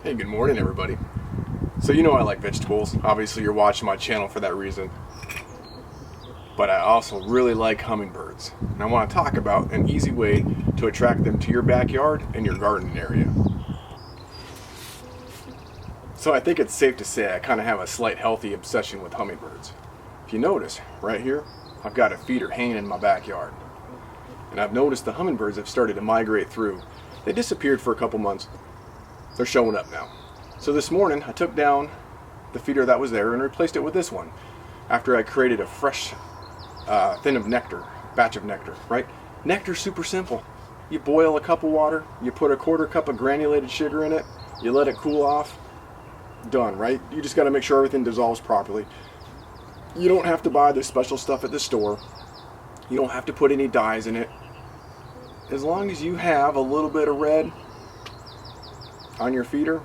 Hey, good morning everybody. So you know I like vegetables. Obviously you're watching my channel for that reason. But I also really like hummingbirds. And I want to talk about an easy way to attract them to your backyard and your garden area. So I think it's safe to say I kind of have a slight healthy obsession with hummingbirds. If you notice, right here, I've got a feeder hanging in my backyard. And I've noticed the hummingbirds have started to migrate through. They disappeared for a couple months. They're showing up now. So this morning I took down the feeder that was there and replaced it with this one after I created a fresh batch of nectar, right? Nectar's super simple. You boil a cup of water, you put a quarter cup of granulated sugar in it, you let it cool off, done, right? You just got to make sure everything dissolves properly. You don't have to buy the special stuff at the store. You don't have to put any dyes in it. As long as you have a little bit of red on your feeder,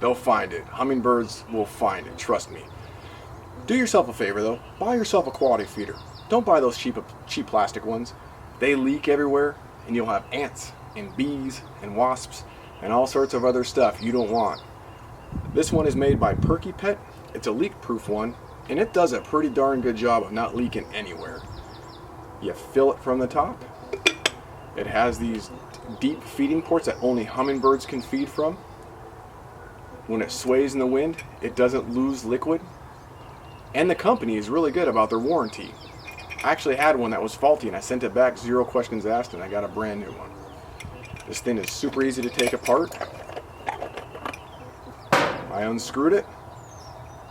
they'll find it. Hummingbirds will find it, trust me. Do yourself a favor though, buy yourself a quality feeder. Don't buy those cheap plastic ones. They leak everywhere and you'll have ants and bees and wasps and all sorts of other stuff you don't want. This one is made by Pet. It's a leak-proof one and it does a pretty darn good job of not leaking anywhere. You fill it from the top. It has these deep feeding ports that only hummingbirds can feed from. When it sways in the wind, it doesn't lose liquid. And the company is really good about their warranty. I actually had one that was faulty and I sent it back, 0 questions asked, and I got a brand new one. This thing is super easy to take apart. I unscrewed it.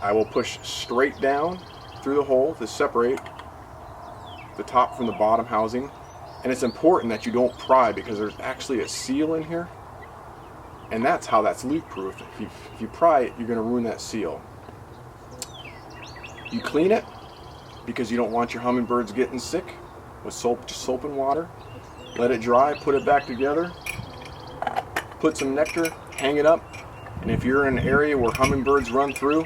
I will push straight down through the hole to separate the top from the bottom housing. And it's important that you don't pry because there's actually a seal in here. And that's how that's leak proof. If you pry it, you're going to ruin that seal. You clean it because you don't want your hummingbirds getting sick with just soap and water. Let it dry, put it back together, put some nectar, hang it up, and if you're in an area where hummingbirds run through,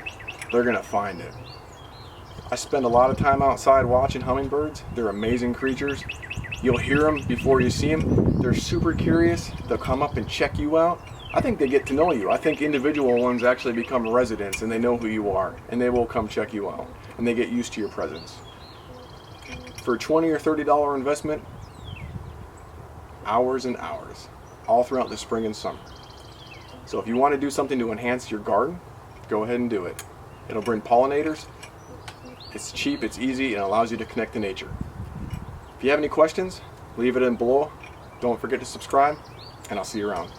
they're going to find it. I spend a lot of time outside watching hummingbirds. They're amazing creatures. You'll hear them before you see them. They're super curious. They'll come up and check you out. I think they get to know you. I think individual ones actually become residents and they know who you are and they will come check you out and they get used to your presence. For a $20 or $30 investment, hours and hours, all throughout the spring and summer. So if you want to do something to enhance your garden, go ahead and do it. It'll bring pollinators. It's cheap, it's easy, and it allows you to connect to nature. If you have any questions, leave it in below. Don't forget to subscribe, and I'll see you around.